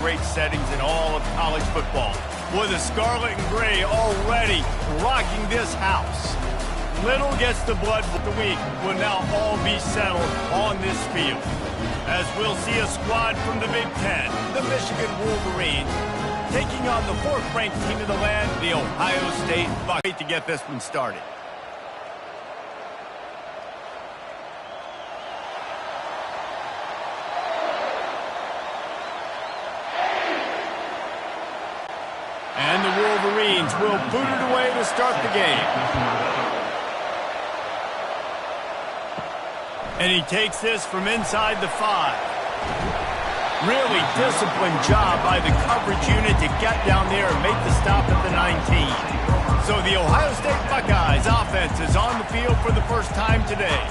great settings in all of college football. With the scarlet and gray already rocking this house. Little gets the blood for the week will now all be settled on this field. As we'll see a squad from the Big Ten, the Michigan Wolverines, taking on the fourth-ranked team of the land, the Ohio State Buckeyes, to get this one started. And the Wolverines will boot it away to start the game. And he takes this from inside the 5. Really disciplined job by the coverage unit to get down there and make the stop at the 19. So the Ohio State Buckeyes offense is on the field for the first time today.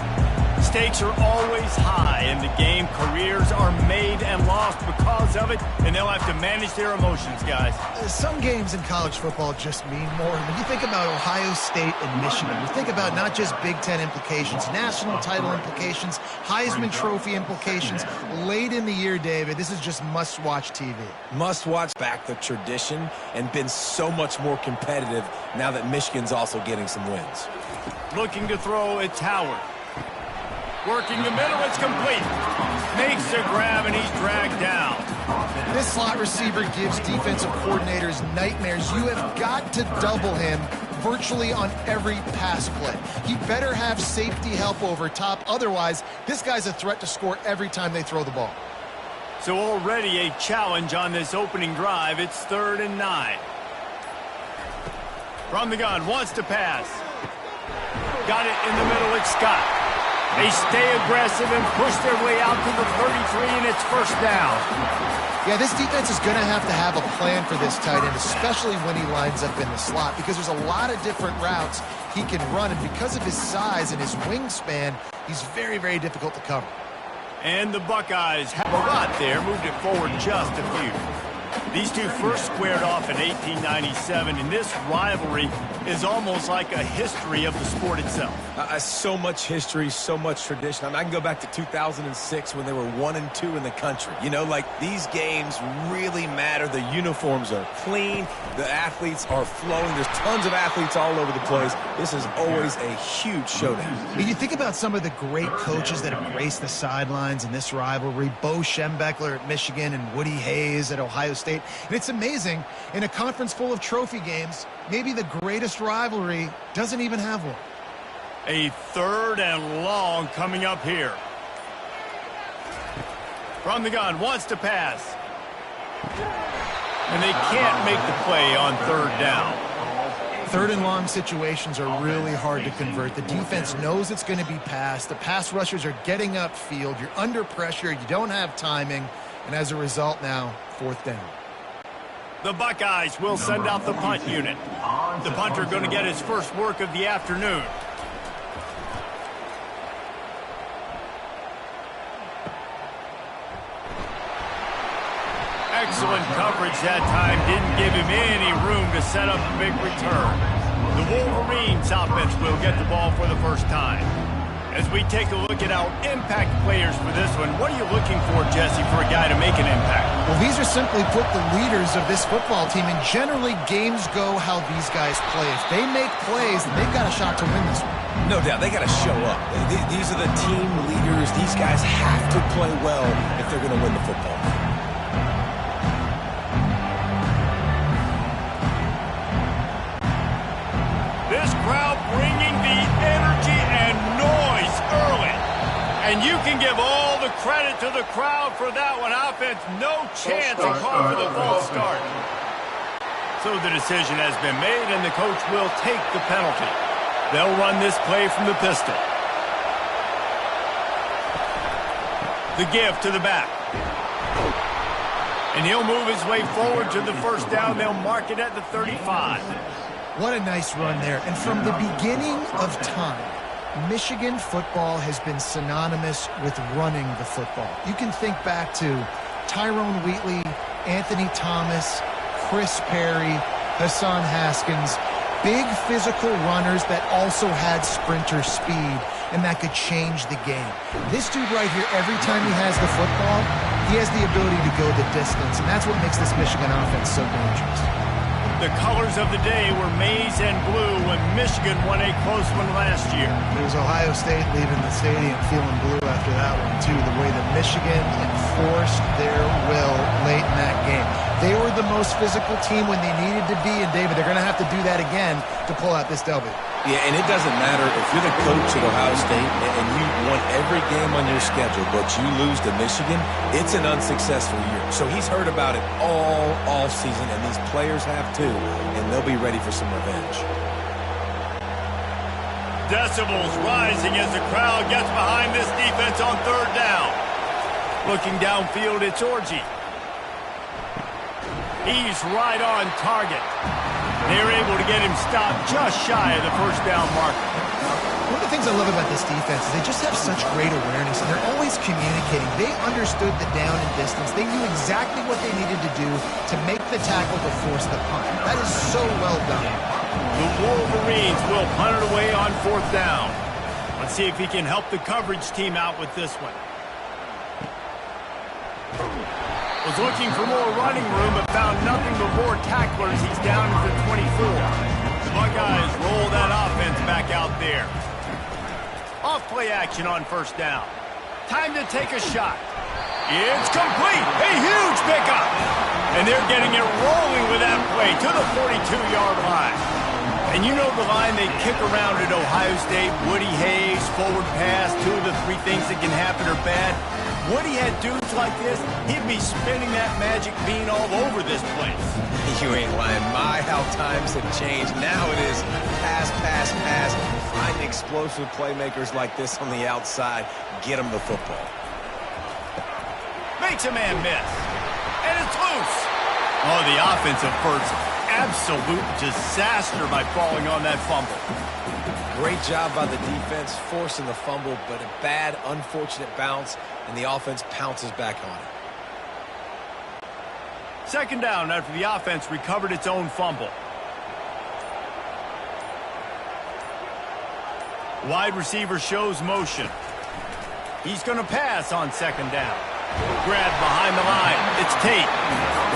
Stakes are always high in the game. Careers are made and lost because of it, and they'll have to manage their emotions, guys. Some games in college football just mean more. When you think about Ohio State and Michigan, you think about not just Big Ten implications, national title implications, Heisman Trophy implications. Late in the year, David, this is just must-watch TV. Must-watch back the tradition and been so much more competitive now that Michigan's also getting some wins. Looking to throw, it's Howard. Working the middle, it's complete. Makes the grab, and he's dragged down. This slot receiver gives defensive coordinators nightmares. You have got to double him virtually on every pass play. He better have safety help over top. Otherwise, this guy's a threat to score every time they throw the ball. So already a challenge on this opening drive. It's 3rd and 9. From the gun, wants to pass. Got it in the middle, it's Scott. They stay aggressive and push their way out to the 33, and it's first down. Yeah, this defense is going to have a plan for this tight end, especially when he lines up in the slot, because there's a lot of different routes he can run, and because of his size and his wingspan, he's very, very difficult to cover. And the Buckeyes have a lot there, moved it forward just a few. These two first squared off in 1897, and this rivalry is almost like a history of the sport itself. So much history, so much tradition. I mean, I can go back to 2006 when they were 1-2 in the country. You know, like, these games really matter. The uniforms are clean. The athletes are flowing. There's tons of athletes all over the place. This is always a huge showdown. You think about some of the great coaches that have graced the sidelines in this rivalry. Bo Schembechler at Michigan and Woody Hayes at Ohio State. And it's amazing, in a conference full of trophy games, maybe the greatest rivalry doesn't even have one. A 3rd and long coming up here. From the gun, wants to pass. And they can't make the play on 3rd down. 3rd and long situations are really hard to convert. The defense knows it's going to be passed. The pass rushers are getting upfield. You're under pressure. You don't have timing. And as a result now, 4th down. The Buckeyes will send out the punt unit. The punter going to get his first work of the afternoon. Excellent coverage that time. Didn't give him any room to set up a big return. The Wolverines offense will get the ball for the first time. As we take a look at our impact players for this one, what are you looking for, Jesse, for a guy to make an impact? Well, these are simply put the leaders of this football team, and generally games go how these guys play. If they make plays, then they've got a shot to win this one. No doubt, they got to show up. These are the team leaders. These guys have to play well if they're going to win the football game. This crowd bringing the energy and noise early. And you can give all the credit to the crowd for that one. Offense, no chance to call for the false start. So the decision has been made, and the coach will take the penalty. They'll run this play from the pistol. The give to the back. And he'll move his way forward to the first down. They'll mark it at the 35. What a nice run there. And from the beginning of time, Michigan football has been synonymous with running the football. You can think back to Tyrone Wheatley, Anthony Thomas, Chris Perry, Hassan Haskins, big physical runners that also had sprinter speed, and that could change the game. This dude right here, every time he has the football, He has the ability to go the distance, and that's what makes this Michigan offense so dangerous. The colors of the day were maize and blue when Michigan won a close one last year. It was Ohio State leaving the stadium feeling blue after that one, too. The way that Michigan enforced their will late in that game. They were the most physical team when they needed to be, and David, they're going to have to do that again to pull out this W. Yeah, and it doesn't matter if you're the coach at Ohio State and you won every game on your schedule, but you lose to Michigan, it's an unsuccessful year. So he's heard about it all offseason, and these players have too, and they'll be ready for some revenge. Decibels rising as the crowd gets behind this defense on third down. Looking downfield, it's Orji. He's right on target. They're able to get him stopped just shy of the first down marker. One of the things I love about this defense is they just have such great awareness, and they're always communicating. They understood the down and distance. They knew exactly what they needed to do to make the tackle to force the punt. That is so well done. The Wolverines will punt it away on fourth down. Let's see if he can help the coverage team out with this one. Was looking for more running room, but found nothing but more tacklers. He's down to the 24. The Buckeyes roll that offense back out there. Off play action on first down. Time to take a shot. It's complete. A huge pickup. And they're getting it rolling with that play to the 42-yard line. And you know the line they kick around at Ohio State, Woody Hayes, forward pass, 2 of the 3 things that can happen are bad. Woody had dudes like this, he'd be spinning that magic bean all over this place. You ain't lying. My, how times have changed. Now it is pass, pass, pass. Find explosive playmakers like this on the outside. Get them the football. Makes a man miss. And it's loose. Oh, the offensive first. Absolute disaster by falling on that fumble. Great job by the defense, forcing the fumble, but a bad, unfortunate bounce, and the offense pounces back on it. Second down after the offense recovered its own fumble. Wide receiver shows motion. He's going to pass on second down. Grab behind the line. It's Tate.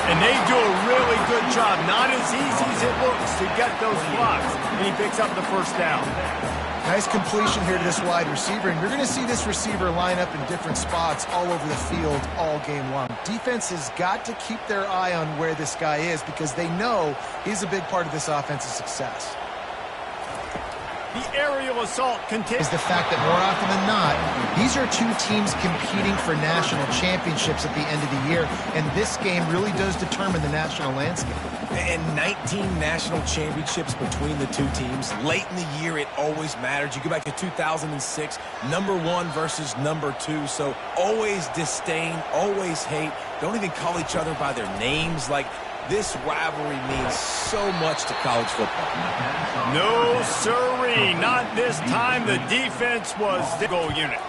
And they do a really good job. Not as easy as it looks to get those blocks. And he picks up the first down. Nice completion here to this wide receiver. And you're going to see this receiver line up in different spots all over the field all game long. Defense has got to keep their eye on where this guy is because they know he's a big part of this offense's success. The aerial assault continues. Is the fact that more often than not, these are 2 teams competing for national championships at the end of the year, and this game really does determine the national landscape. And 19 national championships between the 2 teams. Late in the year, it always mattered. You go back to 2006, number 1 versus number 2, so always disdain, always hate. Don't even call each other by their names. Like, this rivalry means so much to college football. No, sirree. Not this time. The defense was the goal unit.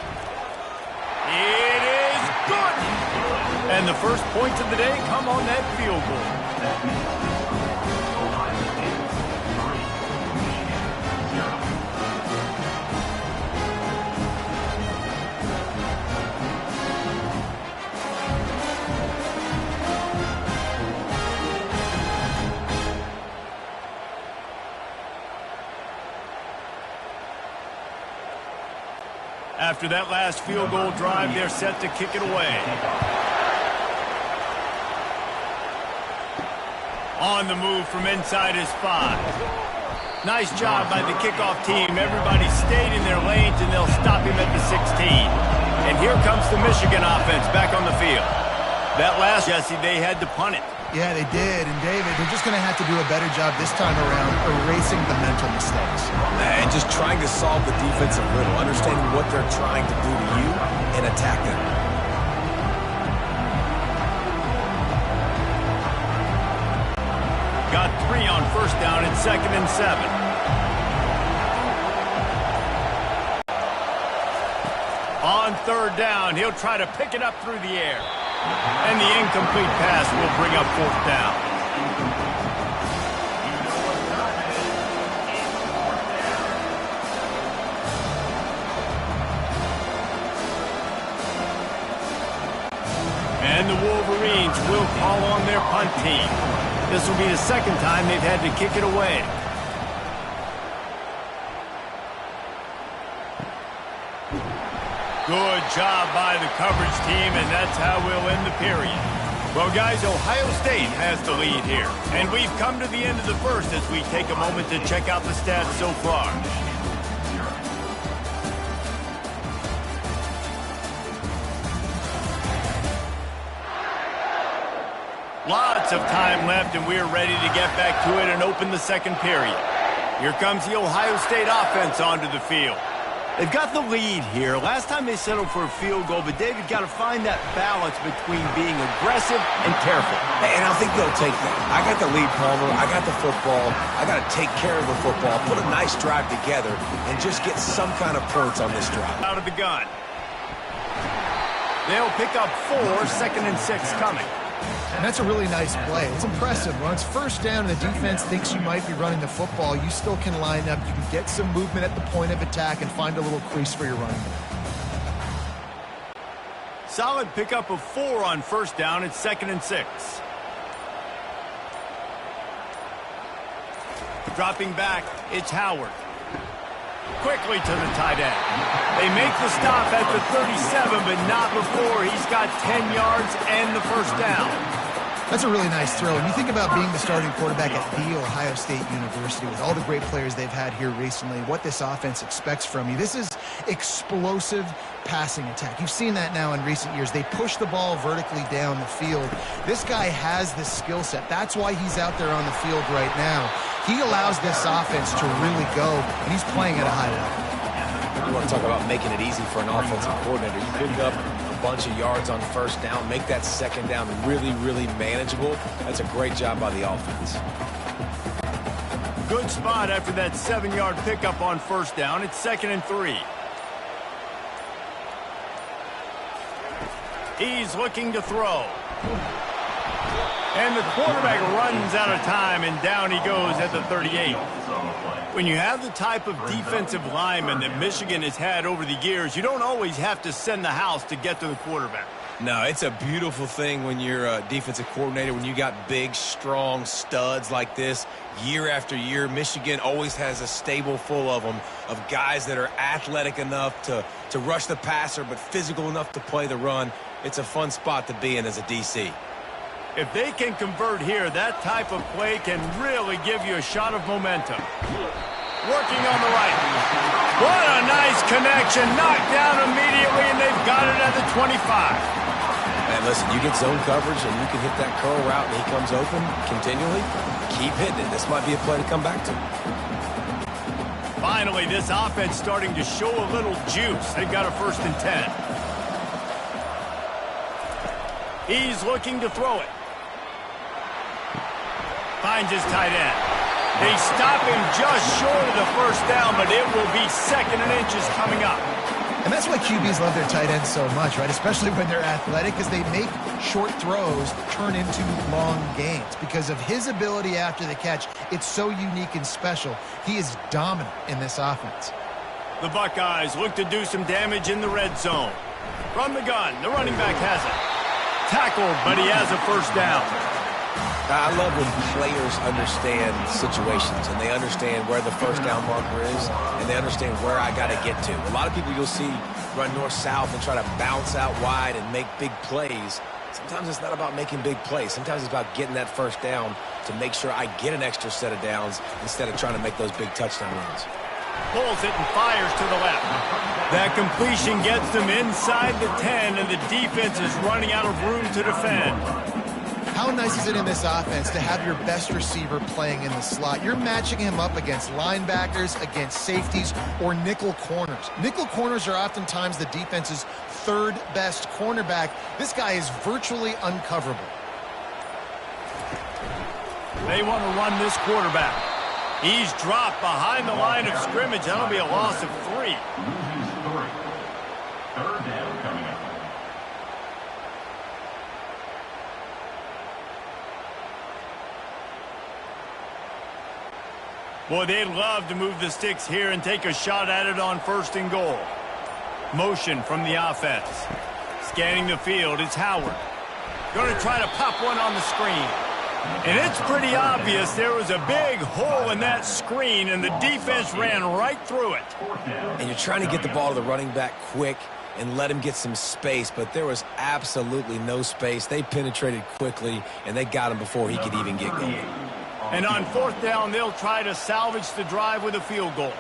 It is good. And the first points of the day come on that field goal. After that last field goal drive, they're set to kick it away. On the move from inside his 5. Nice job by the kickoff team. Everybody stayed in their lanes, and they'll stop him at the 16. And here comes the Michigan offense back on the field. That last, Jesse, they had to punt it. Yeah, they did. And, David, they're just going to have to do a better job this time around erasing the mental mistakes. And just trying to solve the defensive riddle, understanding what they're trying to do to you and attack them. Got 3 on first down and 2nd and 7. On third down, he'll try to pick it up through the air. And the incomplete pass will bring up fourth down. And will call on their punt team. This will be the second time they've had to kick it away. Good job by the coverage team, and that's how we'll end the period. Well, guys, Ohio State has the lead here. And we've come to the end of the first as we take a moment to check out the stats so far. Lots of time left, and we're ready to get back to it and open the second period. Here comes the Ohio State offense onto the field. They've got the lead here. Last time they settled for a field goal, but David got to find that balance between being aggressive and careful. And I think they'll take that. I got the lead, Palmer. I got the football. I got to take care of the football, put a nice drive together, and just get some kind of points on this drive. Out of the gun. They'll pick up 4, 2nd and 6 coming. And that's a really nice play. It's impressive. When it's first down and the defense thinks you might be running the football, you still can line up. You can get some movement at the point of attack and find a little crease for your running back. Solid pickup of 4 on first down. It's 2nd and 6. Dropping back, it's Howard. Quickly to the tight end. They make the stop at the 37, but not before he's got 10 yards and the first down. That's a really nice throw. And you think about being the starting quarterback at The Ohio State University with all the great players they've had here recently, what this offense expects from you. This is explosive passing attack. You've seen that now in recent years. They push the ball vertically down the field. This guy has this skill set. That's why he's out there on the field right now. He allows this offense to really go, and he's playing at a high level. You want to talk about making it easy for an offensive coordinator. You pick up a bunch of yards on first down, make that second down really, really manageable. That's a great job by the offense. Good spot after that 7-yard pickup on first down. It's 2nd and 3. He's looking to throw. And the quarterback runs out of time, and down he goes at the 38. When you have the type of defensive lineman that Michigan has had over the years, you don't always have to send the house to get to the quarterback. No, it's a beautiful thing when you're a defensive coordinator, when you got big, strong studs like this year after year. Michigan always has a stable full of them, of guys that are athletic enough to rush the passer, but physical enough to play the run. It's a fun spot to be in as a DC. If they can convert here, that type of play can really give you a shot of momentum. Working on the right. What a nice connection. Knocked down immediately, and they've got it at the 25. And listen, you get zone coverage, and you can hit that curl route, and he comes open continually. Keep hitting it. This might be a play to come back to. Finally, this offense starting to show a little juice. They've got a 1st and 10. He's looking to throw it. Finds his tight end. They stop him just short of the first down, but it will be 2nd and inches coming up. And that's why QBs love their tight ends so much, right? Especially when they're athletic, because they make short throws turn into long gains. Because of his ability after the catch, it's so unique and special. He is dominant in this offense. The Buckeyes look to do some damage in the red zone. From the gun, the running back has it. Tackled, but he has a first down. I love when players understand situations and they understand where the first down marker is and they understand where I got to get to. A lot of people you'll see run north-south and try to bounce out wide and make big plays. Sometimes it's not about making big plays. Sometimes it's about getting that first down to make sure I get an extra set of downs instead of trying to make those big touchdown runs. Pulls it and fires to the left. That completion gets them inside the 10, and the defense is running out of room to defend. How nice is it in this offense to have your best receiver playing in the slot? You're matching him up against linebackers, against safeties, or nickel corners. Nickel corners are oftentimes the defense's 3rd best cornerback. This guy is virtually uncoverable. They want to run this quarterback. He's dropped behind the line of scrimmage. That'll be a loss of 3. 3rd down coming up. Boy, they'd love to move the sticks here and take a shot at it on 1st and goal. Motion from the offense. Scanning the field, it's Howard. Going to try to pop one on the screen. And it's pretty obvious there was a big hole in that screen, and the defense ran right through it. And you're trying to get the ball to the running back quick and let him get some space, but there was absolutely no space. They penetrated quickly, and they got him before he could even get going. And on 4th down, they'll try to salvage the drive with a field goal.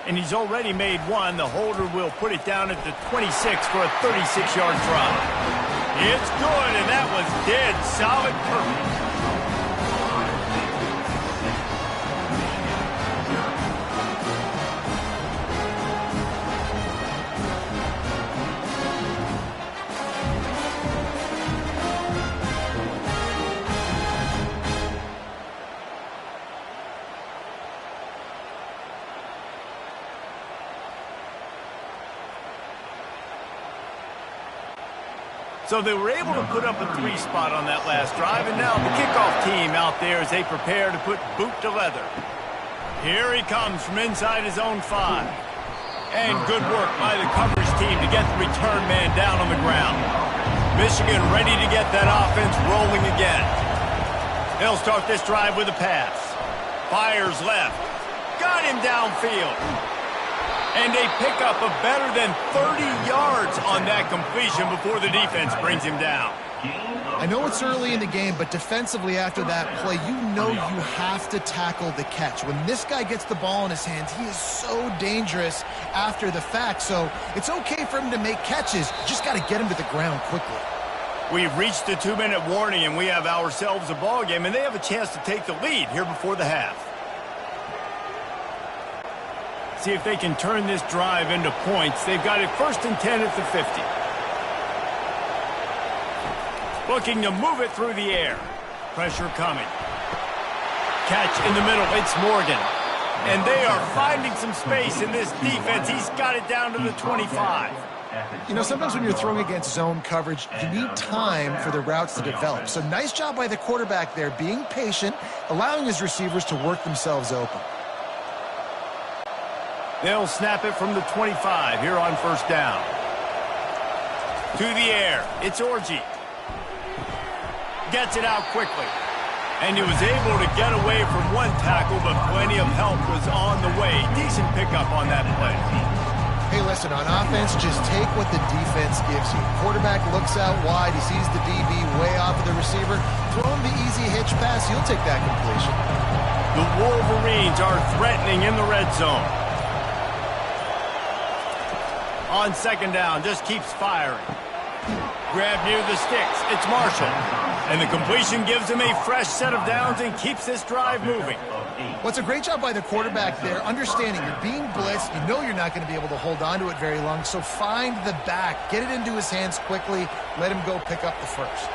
And he's already made one. The holder will put it down at the 26 for a 36-yard drive. It's good, and that was dead solid perfect. So they were able to put up a 3 spot on that last drive, and now the kickoff team out there as they prepare to put boot to leather. Here he comes from inside his own 5. And good work by the coverage team to get the return man down on the ground. Michigan ready to get that offense rolling again. They'll start this drive with a pass. Fires left. Got him downfield. And they pick up a better than 30 yards on that completion before the defense brings him down. I know it's early in the game, but defensively after that play, you know you have to tackle the catch. When this guy gets the ball in his hands, he is so dangerous after the fact. So it's okay for him to make catches. You just got to get him to the ground quickly. We've reached the 2-minute warning, and we have ourselves a ball game, and they have a chance to take the lead here before the half. See if they can turn this drive into points. They've got it 1st and 10 at the 50. Looking to move it through the air. Pressure coming. Catch in the middle. It's Morgan. And they are finding some space in this defense. He's got it down to the 25. You know, sometimes when you're throwing against zone coverage, you need time for the routes to develop. So nice job by the quarterback there, being patient, allowing his receivers to work themselves open. They'll snap it from the 25 here on 1st down. To the air. It's Orji. Gets it out quickly. And he was able to get away from one tackle, but plenty of help was on the way. Decent pickup on that play. Hey, listen, on offense, just take what the defense gives you. Quarterback looks out wide. He sees the DB way off of the receiver. Throw him the easy hitch pass. He'll take that completion. The Wolverines are threatening in the red zone. On 2nd down, just keeps firing. Grab near the sticks. It's Marshall. And the completion gives him a fresh set of downs and keeps this drive moving. What's a great job by the quarterback there, understanding you're being blitzed. You know you're not going to be able to hold on to it very long, so find the back. Get it into his hands quickly. Let him go pick up the 1st.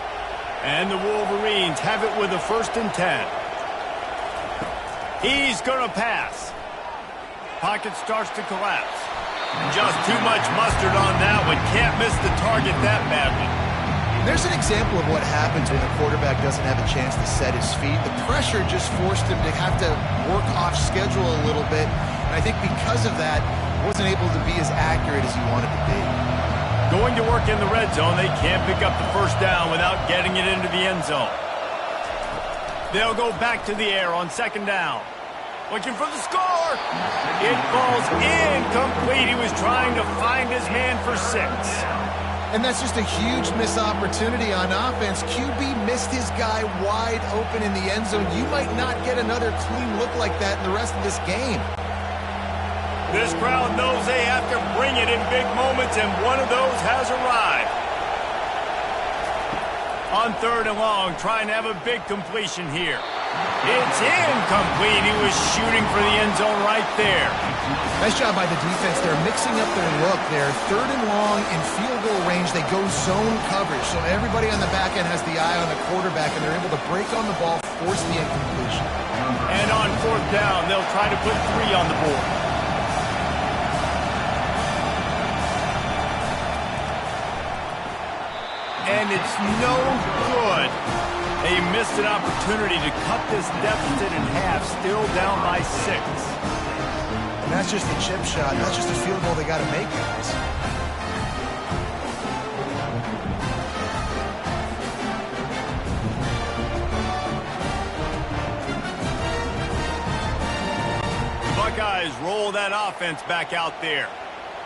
And the Wolverines have it with a 1st and 10. He's going to pass. Pocket starts to collapse. Just too much mustard on that one. Can't miss the target that badly. There's an example of what happens when a quarterback doesn't have a chance to set his feet. The pressure just forced him to have to work off schedule a little bit. And I think because of that, wasn't able to be as accurate as he wanted to be. Going to work in the red zone, they can't pick up the 1st down without getting it into the end zone. They'll go back to the air on 2nd down. Looking for the score. It falls incomplete. He was trying to find his man for 6. And that's just a huge missed opportunity on offense. QB missed his guy wide open in the end zone. You might not get another clean look like that in the rest of this game. This crowd knows they have to bring it in big moments, and one of those has arrived. On 3rd and long, trying to have a big completion here. It's incomplete. He was shooting for the end zone right there. Nice job by the defense. They're mixing up their look there. 3rd and long in field goal range. They go zone coverage. So everybody on the back end has the eye on the quarterback, and they're able to break on the ball, force the incompletion. And on 4th down, they'll try to put 3 on the board. And it's no good. They missed an opportunity to cut this deficit in half, still down by 6. And that's just a chip shot. That's just a field goal they got to make, guys. Buckeyes roll that offense back out there.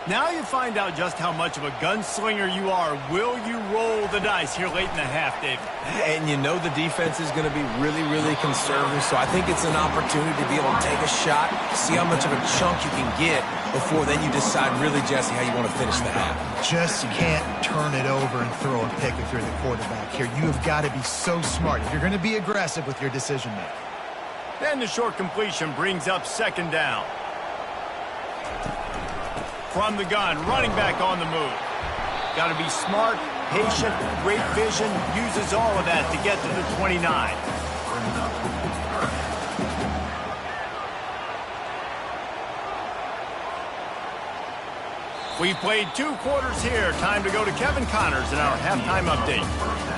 Now you find out just how much of a gunslinger you are. Will you roll the dice here late in the half, David? And you know the defense is going to be really, really conservative, so I think it's an opportunity to be able to take a shot, see how much of a chunk you can get before then you decide really, Jesse, how you want to finish the half. Just can't turn it over and throw a pick if you're the quarterback here. You have got to be so smart. You're going to be aggressive with your decision making. And the short completion brings up second down. From the gun, running back on the move. Got to be smart, patient, great vision, uses all of that to get to the 29. We played 2 quarters here. Time to go to Kevin Connors in our halftime update.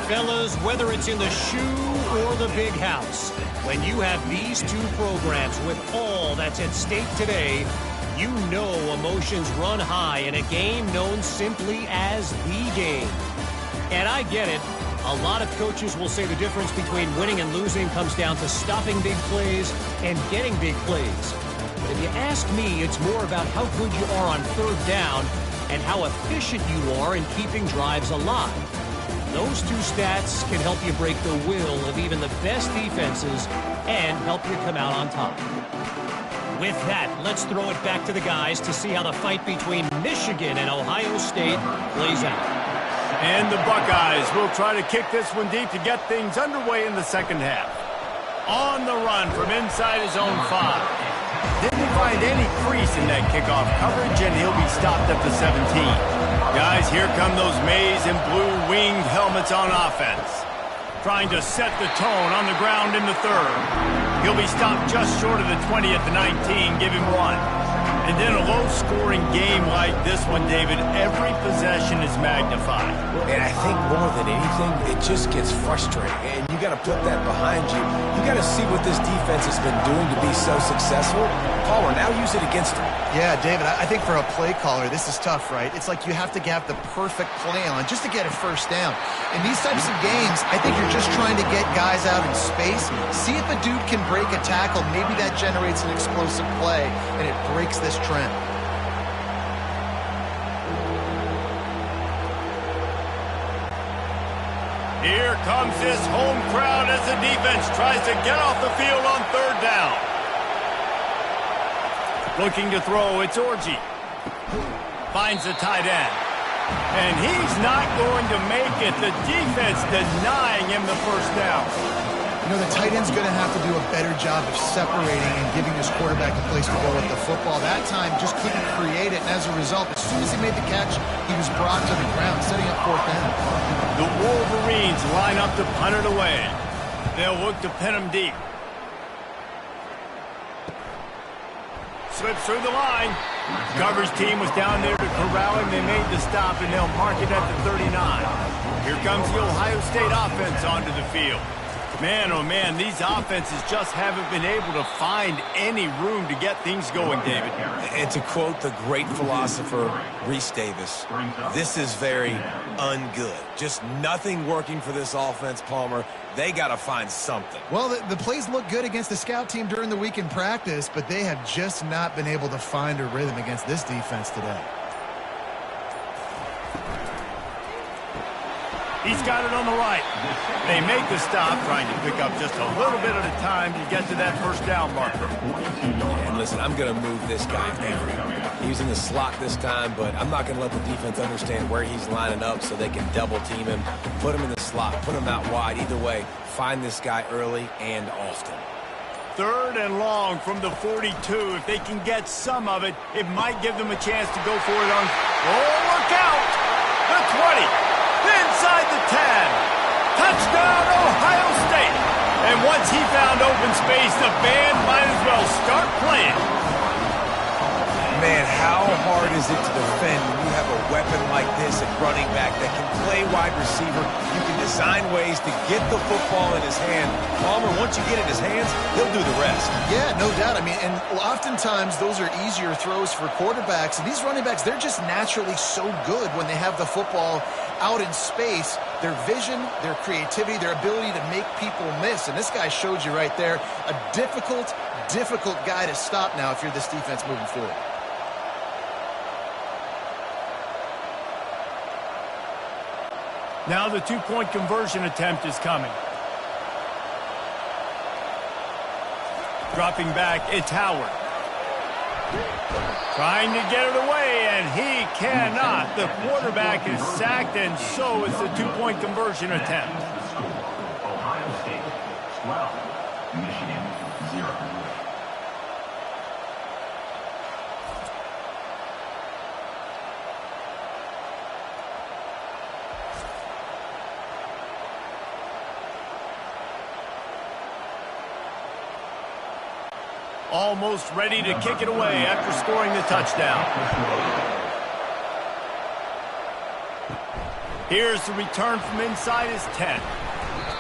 Fellas, whether it's in the shoe or the big house, when you have these 2 programs with all that's at stake today, you know emotions run high in a game known simply as the game. And I get it. A lot of coaches will say the difference between winning and losing comes down to stopping big plays and getting big plays. But if you ask me, it's more about how good you are on third down and how efficient you are in keeping drives alive. Those 2 stats can help you break the will of even the best defenses and help you come out on top. With that, let's throw it back to the guys to see how the fight between Michigan and Ohio State plays out. And the Buckeyes will try to kick this one deep to get things underway in the second half. On the run from inside his own 5. Didn't find any crease in that kickoff coverage, and he'll be stopped at the 17. Guys, here come those maize and blue winged helmets on offense. Trying to set the tone on the ground in the 3rd. He'll be stopped just short of the 20 at the 19, give him 1. And then a low-scoring game like this one, David, every possession is magnified. And I think more than anything, it just gets frustrating. And you got to put that behind you. You got to see what this defense has been doing to be so successful. Palmer, now use it against him. Yeah, David, I think for a play caller, this is tough, right? It's like you have to have the perfect play on just to get a first down. In these types of games, I think you're just trying to get guys out in space, see if a dude can break a tackle. Maybe that generates an explosive play, and it breaks this trend. Here comes this home crowd as the defense tries to get off the field on third down. Looking to throw, it's Orji. Finds the tight end. And he's not going to make it. The defense denying him the first down. You know, the tight end's going to have to do a better job of separating and giving his quarterback a place to go with the football. That time just couldn't create it, and as a result, as soon as he made the catch, he was brought to the ground, setting up fourth down. The Wolverines line up to punt it away. They'll look to pin him deep. Slips through the line. Coverage team was down there to corral him. They made the stop, and they'll mark it at the 39. Here comes the Ohio State offense onto the field. Man, oh man, these offenses just haven't been able to find any room to get things going, David. And to quote the great philosopher, Reese Davis, this is very ungood. Just nothing working for this offense, Palmer. They got to find something. Well, the plays look good against the scout team during the week in practice, but they have just not been able to find a rhythm against this defense today. He's got it on the right. They make the stop, trying to pick up just a little bit at a time to get to that first down marker. And listen, I'm going to move this guy down. Using the slot this time, but I'm not going to let the defense understand where he's lining up so they can double team him. Put him in the slot, put him out wide. Either way, find this guy early and often. 3rd and long from the 42. If they can get some of it, it might give them a chance to go for it on... Oh, look out! The 20. Inside the 10. Touchdown, Ohio State. And once he found open space, the band might as well start playing. Man, how hard is it to defend when you have a weapon like this at running back that can play wide receiver? You can design ways to get the football in his hand. Palmer, once you get it in his hands, he'll do the rest. Yeah, no doubt. I mean, and oftentimes those are easier throws for quarterbacks. And these running backs, they're just naturally so good when they have the football out in space. their vision, their creativity, their ability to make people miss. And this guy showed you right there, a difficult guy to stop now if you're this defense moving forward. Now the two-point conversion attempt is coming. Dropping back, it's Howard. Trying to get it away, and he cannot. The quarterback is sacked, and so is the two-point conversion attempt. Ohio State 12, Michigan 0. Almost ready to kick it away after scoring the touchdown. Here's the return from inside his 10.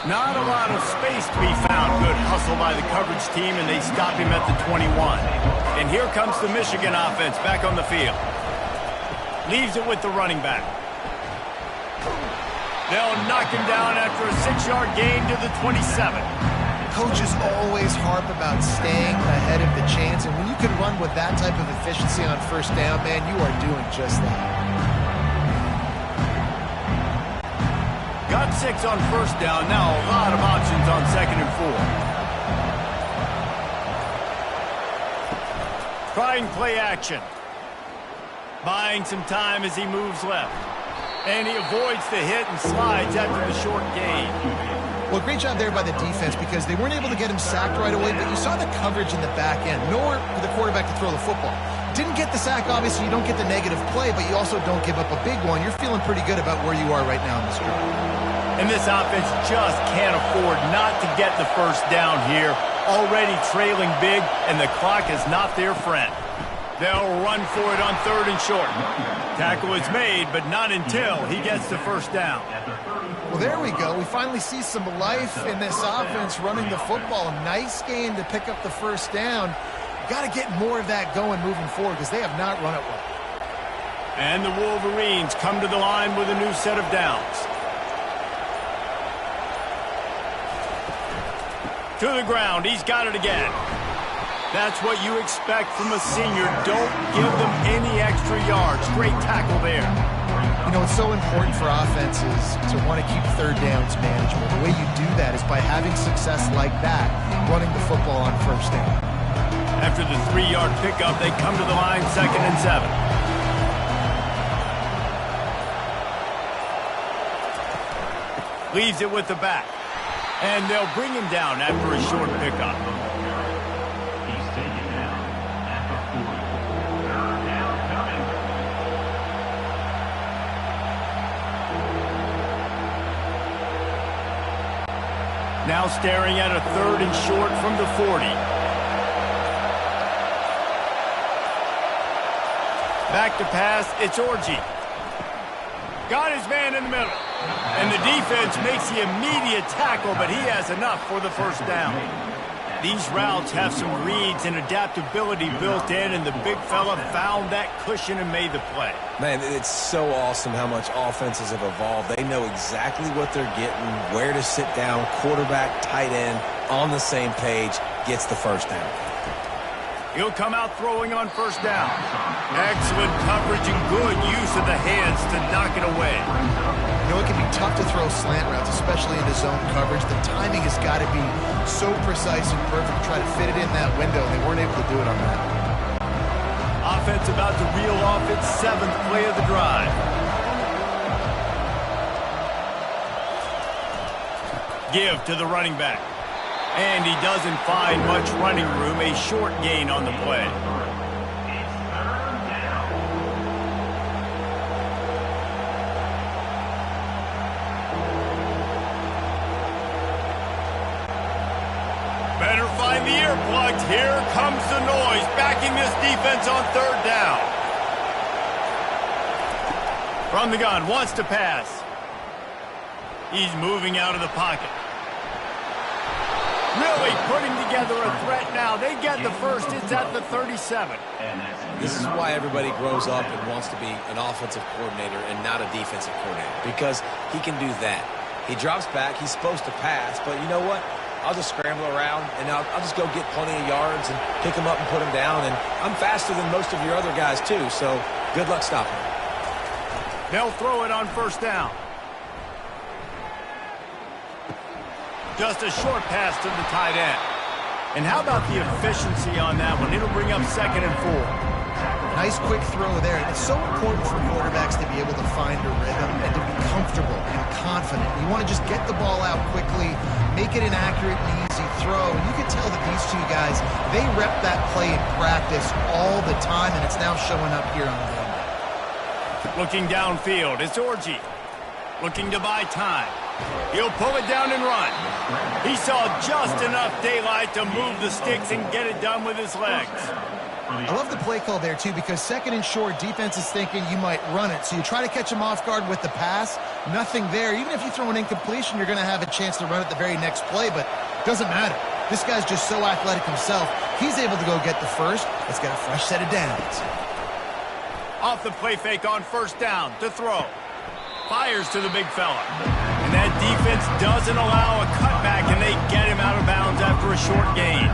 Not a lot of space to be found. Good hustle by the coverage team, and they stop him at the 21. And here comes the Michigan offense back on the field. Leaves it with the running back. They'll knock him down after a 6-yard gain to the 27. Coaches always harp about staying ahead of the chance, and when you can run with that type of efficiency on first down, man, you are doing just that. Got 6 on first down. Now a lot of options on 2nd and 4. Trying play action. Buying some time as he moves left. And he avoids the hit and slides after the short gain. Well, great job there by the defense because they weren't able to get him sacked right away, but you saw the coverage in the back end. Nowhere for the quarterback to throw the football. Didn't get the sack, obviously. You don't get the negative play, but you also don't give up a big one. You're feeling pretty good about where you are right now in this group. And this offense just can't afford not to get the first down here. Already trailing big, and the clock is not their friend. They'll run for it on 3rd and short. Tackle is made, but not until he gets the first down. Well, there we go. We finally see some life in this offense running the football. A nice game to pick up the first down. Got to get more of that going moving forward because they have not run it well. And the Wolverines come to the line with a new set of downs. To the ground. He's got it again. That's what you expect from a senior. Don't give them any extra yards. Great tackle there. You know, it's so important for offenses to want to keep third downs manageable. The way you do that is by having success like that, running the football on first down. After the 3-yard pickup, they come to the line 2nd and 7. Leaves it with the back. And they'll bring him down after a short pickup. He's taken down at the 40. 3rd down coming. Now staring at a 3rd and short from the 40. Back to pass, it's Orji. Got his man in the middle. And the defense makes the immediate tackle, but he has enough for the first down. These routes have some reads and adaptability built in, and the big fella found that cushion and made the play. Man, it's so awesome how much offenses have evolved. They know exactly what they're getting, where to sit down, quarterback, tight end, on the same page, gets the first down. He'll come out throwing on first down. Excellent coverage and good use of the hands to knock it away. You know, it can be tough to throw slant routes, especially into zone coverage. The timing has got to be so precise and perfect to try to fit it in that window. They weren't able to do it on that. Offense about to reel off its 7th play of the drive. Give to the running back. And he doesn't find much running room. A short gain on the play. Better find the earplugs. Here comes the noise. Backing this defense on 3rd down. From the gun, wants to pass. He's moving out of the pocket. Really putting together a threat now. They get the first. It's at the 37. This is why everybody grows up and wants to be an offensive coordinator and not a defensive coordinator, because he can do that. He drops back. He's supposed to pass, but you know what? I'll just scramble around, and I'll just go get plenty of yards and pick him up and put him down, and I'm faster than most of your other guys, too, so good luck stopping him. They'll throw it on first down. Just a short pass to the tight end. And how about the efficiency on that one? It'll bring up 2nd and 4. Nice quick throw there. And it's so important for quarterbacks to be able to find a rhythm and to be comfortable and confident. You want to just get the ball out quickly, make it an accurate and easy throw. And you can tell that these two guys, they rep that play in practice all the time, and it's now showing up here on game day. Looking downfield, it's Orji. Looking to buy time. He'll pull it down and run. He saw just enough daylight to move the sticks and get it done with his legs. I love the play call there, too, because 2nd and short, defense is thinking you might run it. So you try to catch him off guard with the pass. Nothing there. Even if you throw an incompletion, you're going to have a chance to run it the very next play, but it doesn't matter. This guy's just so athletic himself. He's able to go get the first. Let's get a fresh set of downs. Off the play fake on first down to throw. Fires to the big fella. And that defense doesn't allow a cutback, and they get him out of bounds after a short gain.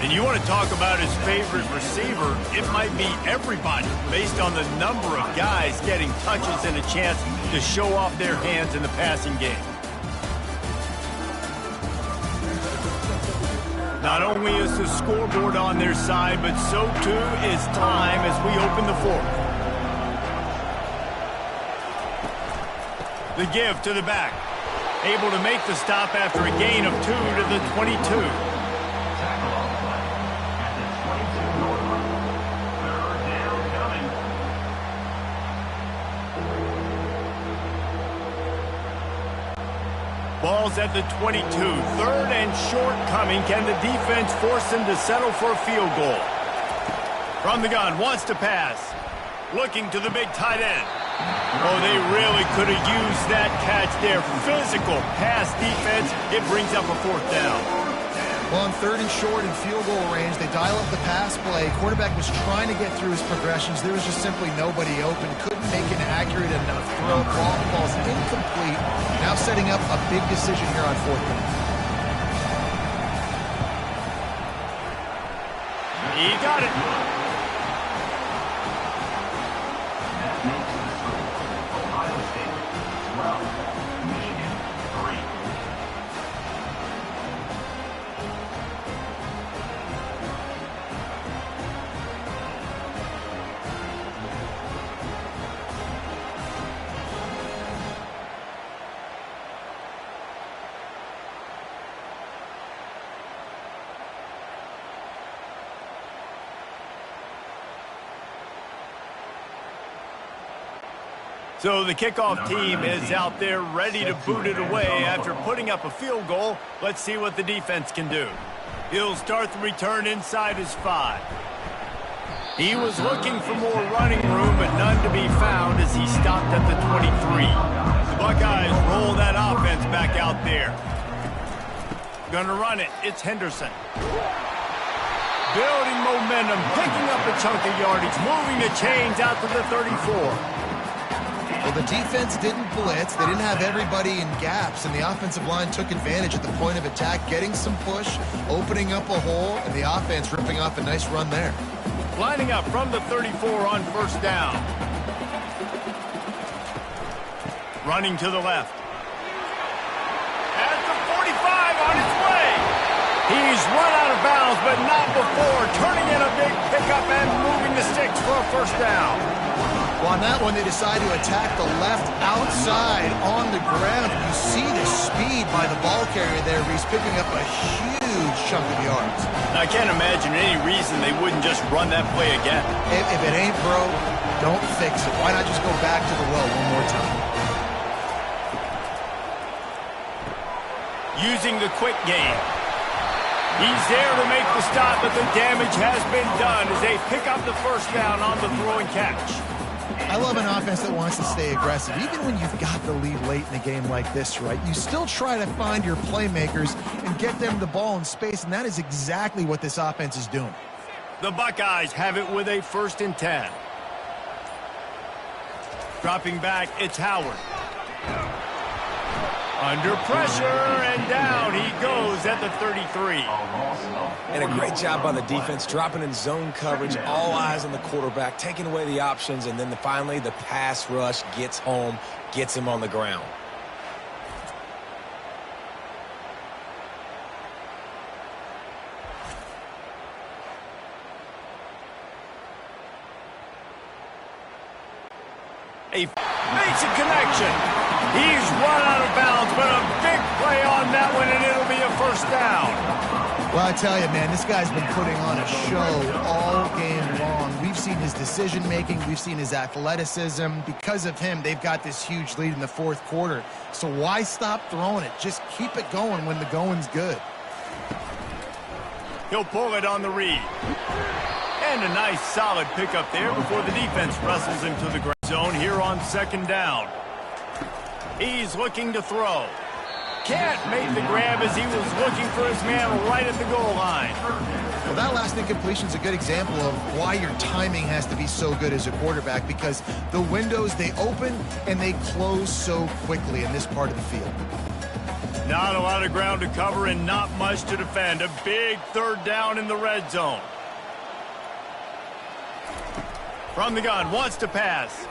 And you want to talk about his favorite receiver, it might be everybody based on the number of guys getting touches and a chance to show off their hands in the passing game. Not only is the scoreboard on their side, but so too is time as we open the 4th. The give to the back. Able to make the stop after a gain of 2 to the 22. Tackle on the play at the 22-yard line. 3rd down coming. Ball's at the 22. 3rd and short coming. Can the defense force them to settle for a field goal? From the gun, wants to pass. Looking to the big tight end. Oh, they really could have used that catch there. Physical pass defense. It brings up a 4th down. Well, on 3rd and short and field goal range, they dial up the pass play. Quarterback was trying to get through his progressions. There was just simply nobody open. Couldn't make an accurate enough throw. Ball's incomplete. Now setting up a big decision here on 4th down. He got it. That makes the score. Ohio State 12, Michigan 3. So the kickoff team is out there ready to boot it away after putting up a field goal. Let's see what the defense can do. He'll start the return inside his 5. He was looking for more running room, but none to be found as he stopped at the 23. The Buckeyes roll that offense back out there. Gonna run it. It's Henderson. Building momentum, picking up a chunk of yardage, moving the chains out to the 34. Well, the defense didn't blitz. They didn't have everybody in gaps, and the offensive line took advantage at the point of attack, getting some push, opening up a hole, and the offense ripping off a nice run there. Lining up from the 34 on first down. Running to the left. At the 45 on its way. He's run out of bounds, but not before. Turning in a big pickup and moving the sticks for a first down. Well, on that one, they decide to attack the left outside on the ground. You see the speed by the ball carrier there. He's picking up a huge chunk of yards. I can't imagine any reason they wouldn't just run that play again. If it ain't broke, don't fix it. Why not just go back to the well one more time? Using the quick game. He's there to make the stop, but the damage has been done as they pick up the first down on the throw and catch. I love an offense that wants to stay aggressive. Even when you've got the lead late in a game like this, right, you still try to find your playmakers and get them the ball in space, and that is exactly what this offense is doing. The Buckeyes have it with a 1st and 10. Dropping back, it's Howard. Under pressure, and down he goes at the 33. And a great job by the defense, dropping in zone coverage, all eyes on the quarterback, taking away the options, and then finally the pass rush gets home, gets him on the ground. A basic connection. He's run out of bounds, but a big play on that one, and it'll be a 1st down. Well, I tell you, man, this guy's been putting on a show all game long. We've seen his decision-making. We've seen his athleticism. Because of him, they've got this huge lead in the 4th quarter. So why stop throwing it? Just keep it going when the going's good. He'll pull it on the read. And a nice solid pickup there before the defense wrestles him to the ground zone here on 2nd down. He's looking to throw. Can't make the grab as he was looking for his man right at the goal line. Well, that last incompletion is a good example of why your timing has to be so good as a quarterback, because the windows, they open and they close so quickly in this part of the field. Not a lot of ground to cover and not much to defend. A big 3rd down in the red zone. From the gun, wants to pass.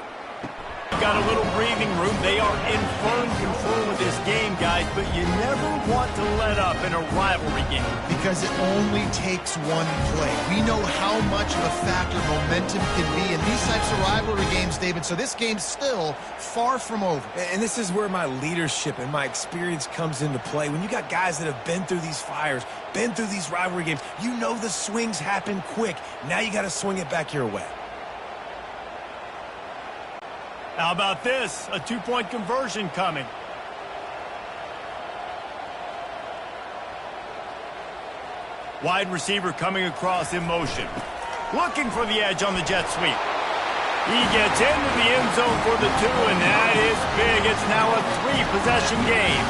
Got a little breathing room. They are in firm control of this game, guys, but you never want to let up in a rivalry game. Because it only takes one play. We know how much of a factor momentum can be in these types of rivalry games, David, so this game's still far from over. And this is where my leadership and my experience comes into play. When you got guys that have been through these fires, been through these rivalry games, you know the swings happen quick. Now you got to swing it back your way. How about this? A 2-point conversion coming. Wide receiver coming across in motion. Looking for the edge on the jet sweep. He gets into the end zone for the 2, and that is big. It's now a 3-possession game.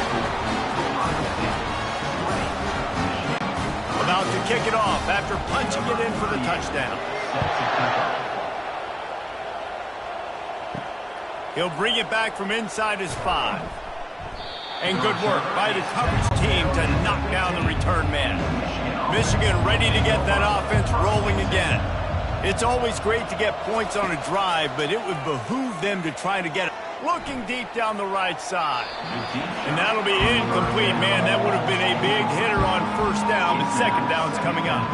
About to kick it off after punching it in for the touchdown. He'll bring it back from inside his 5. And good work by the coverage team to knock down the return man. Michigan ready to get that offense rolling again. It's always great to get points on a drive, but it would behoove them to try to get it. Looking deep down the right side. And that'll be incomplete, man. That would have been a big hitter on 1st down, but 2nd down's coming up.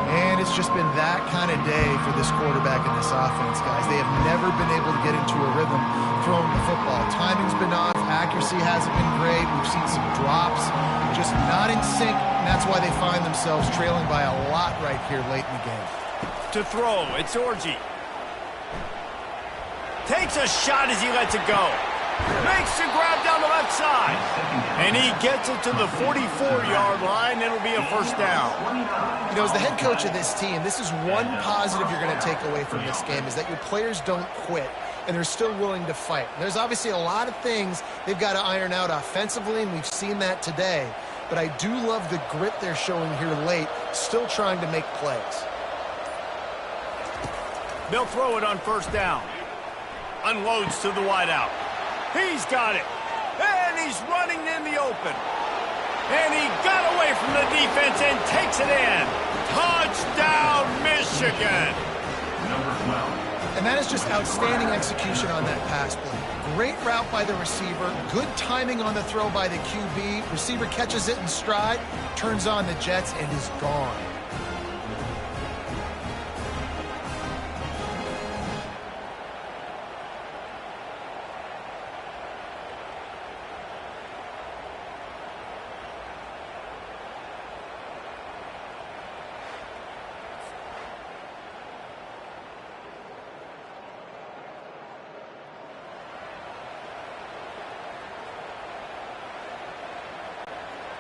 And it's just been that kind of day for this quarterback and this offense, guys. They have never been able to get into a rhythm throwing the football. Timing's been off. Accuracy hasn't been great. We've seen some drops. Just not in sync, and that's why they find themselves trailing by a lot right here late in the game. To throw, it's Orji. Takes a shot as he lets it go. Makes the grab down the left side. And he gets it to the 44-yard line. It'll be a 1st down. You know, as the head coach of this team, this is one positive you're going to take away from this game, is that your players don't quit, and they're still willing to fight. And there's obviously a lot of things they've got to iron out offensively, and we've seen that today. But I do love the grit they're showing here late, still trying to make plays. They'll throw it on 1st down. Unloads to the wideout. He's got it. And he's running in the open. And he got away from the defense and takes it in. Touchdown, Michigan. And that is just outstanding execution on that pass play. Great route by the receiver. Good timing on the throw by the QB. Receiver catches it in stride, turns on the jets, and is gone.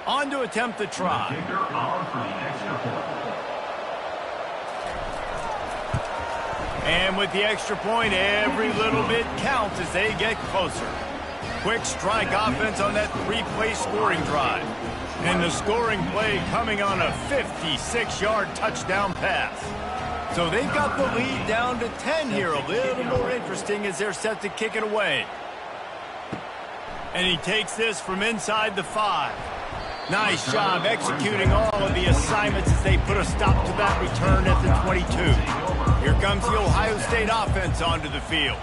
On to attempt the try. Kicker on for the extra point. And with the extra point, every little bit counts as they get closer. Quick strike offense on that three-play scoring drive. And the scoring play coming on a 56-yard touchdown pass. So they've got the lead down to 10 here. A little more interesting as they're set to kick it away. And he takes this from inside the 5. Nice job executing all of the assignments as they put a stop to that return at the 22. Here comes the Ohio State offense onto the field.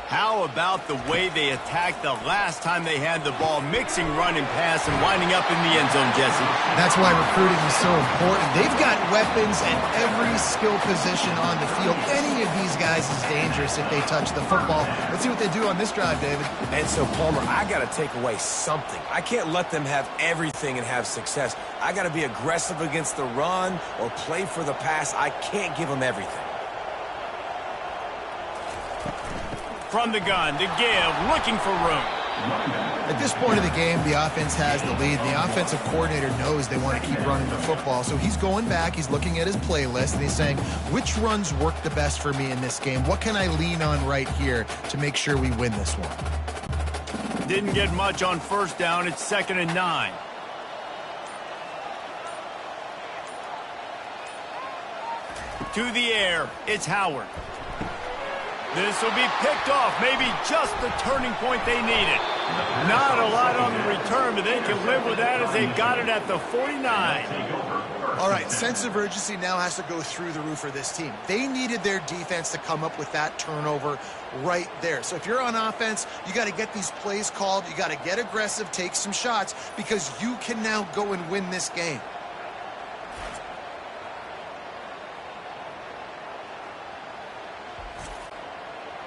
How about the way they attacked the last time they had the ball, mixing run and pass and winding up in the end zone, Jesse? That's why recruiting is so important. They've got weapons at every skill position on the field. Any of these guys is dangerous if they touch the football. Let's see what they do on this drive, David. And so, Palmer, I got to take away something. I can't let them have everything and have success. I got to be aggressive against the run or play for the pass. I can't give them everything. From the gun to give, looking for room. At this point of the game, the offense has the lead. The offensive coordinator knows they want to keep running the football, so he's going back, he's looking at his playlist, and he's saying, which runs work the best for me in this game? What can I lean on right here to make sure we win this one? Didn't get much on first down. It's 2nd and 9. To the air, it's Howard. This will be picked off, maybe just the turning point they needed. Not a lot on the return, but they can live with that as they've got it at the 49. All right, sense of urgency now has to go through the roof for this team. They needed their defense to come up with that turnover right there. So if you're on offense, you got to get these plays called. You got to get aggressive, take some shots, because you can now go and win this game.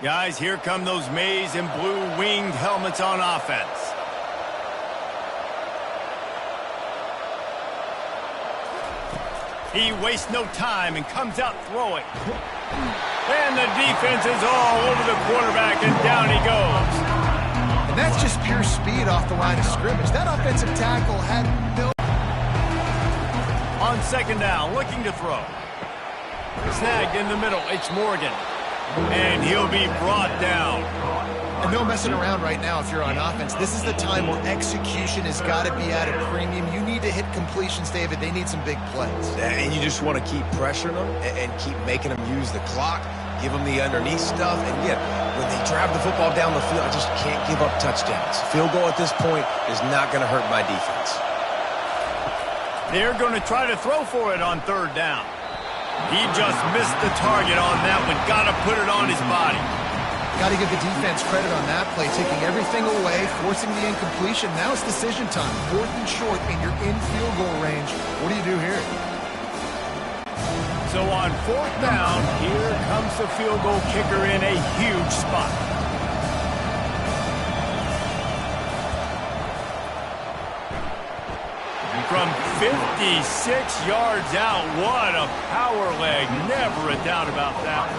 Guys, here come those maize and blue winged helmets on offense. He wastes no time and comes out throwing. And the defense is all over the quarterback, and down he goes. And that's just pure speed off the line of scrimmage. That offensive tackle had no... On 2nd down, looking to throw. Snagged in the middle, it's Morgan. And he'll be brought down. And no messing around right now if you're on offense. This is the time where execution has got to be at a premium. You need to hit completions, David. They need some big plays. And you just want to keep pressuring them and keep making them use the clock, give them the underneath stuff. And yet, when they drive the football down the field, I just can't give up touchdowns. Field goal at this point is not going to hurt my defense. They're going to try to throw for it on 3rd down. He just missed the target on that one. Got to put it on his body. Got to give the defense credit on that play, taking everything away, forcing the incompletion. Now it's decision time. 4th and short, and you're in field goal range. What do you do here? So on 4th down, here comes the field goal kicker in a huge spot. From 56 yards out, what a power leg. Never a doubt about that.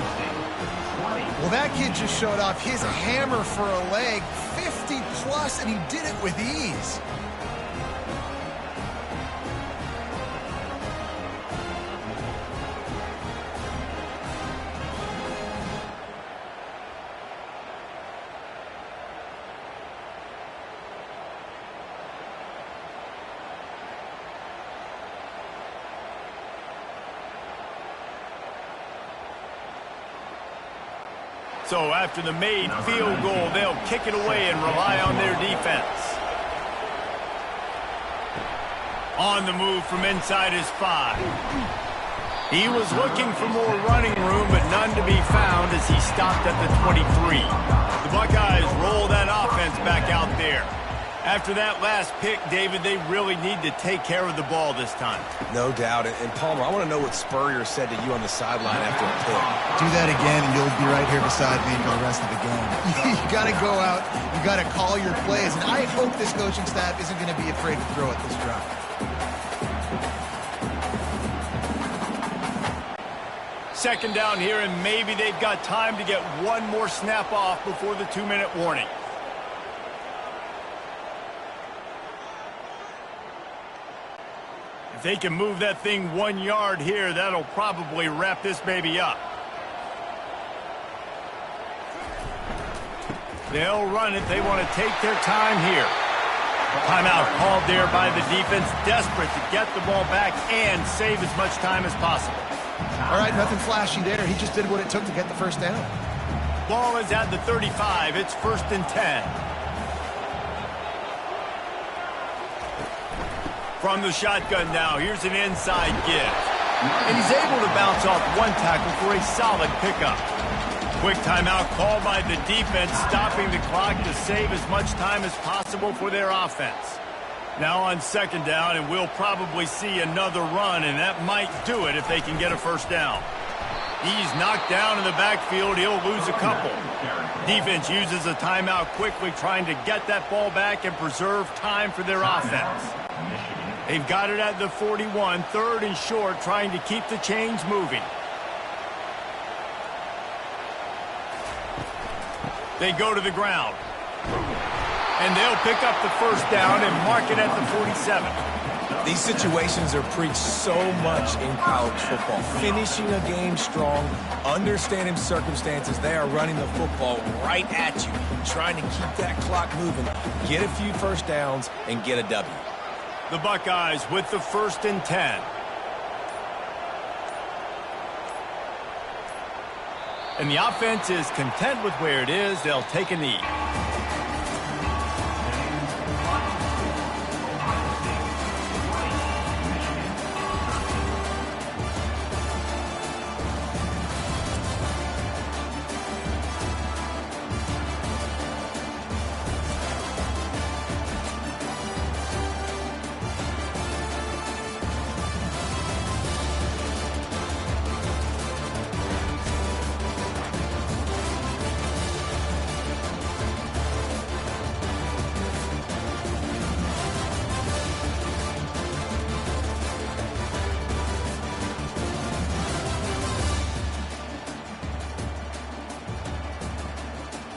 Well, that kid just showed off his hammer for a leg, 50 plus, and he did it with ease. So after the made field goal, they'll kick it away and rely on their defense. On the move from inside his 5. He was looking for more running room, but none to be found as he stopped at the 23. The Buckeyes roll that offense back out there. After that last pick, David, they really need to take care of the ball this time. No doubt. And Palmer, I want to know what Spurrier said to you on the sideline after a pick. Do that again, and you'll be right here beside me for the rest of the game. You got to go out. You got to call your plays. And I hope this coaching staff isn't going to be afraid to throw at this drive. Second down here, and maybe they've got time to get one more snap off before the 2-minute warning. If they can move that thing 1 yard here, that'll probably wrap this baby up. They'll run it. They want to take their time here. Timeout called there by the defense, desperate to get the ball back and save as much time as possible. All right, nothing flashy there. He just did what it took to get the first down. Ball is at the 35. It's 1st and 10. From the shotgun now, here's an inside give. And he's able to bounce off one tackle for a solid pickup. Quick timeout called by the defense, stopping the clock to save as much time as possible for their offense. Now on 2nd down, and we'll probably see another run, and that might do it if they can get a first down. He's knocked down in the backfield. He'll lose a couple. Defense uses a timeout quickly, trying to get that ball back and preserve time for their offense. They've got it at the 41, 3rd and short, trying to keep the chains moving. They go to the ground. And they'll pick up the first down and mark it at the 47. These situations are preached so much in college football. Finishing a game strong, understanding circumstances. They are running the football right at you, trying to keep that clock moving, get a few first downs, and get a W. The Buckeyes with the 1st and 10. And the offense is content with where it is. They'll take a knee.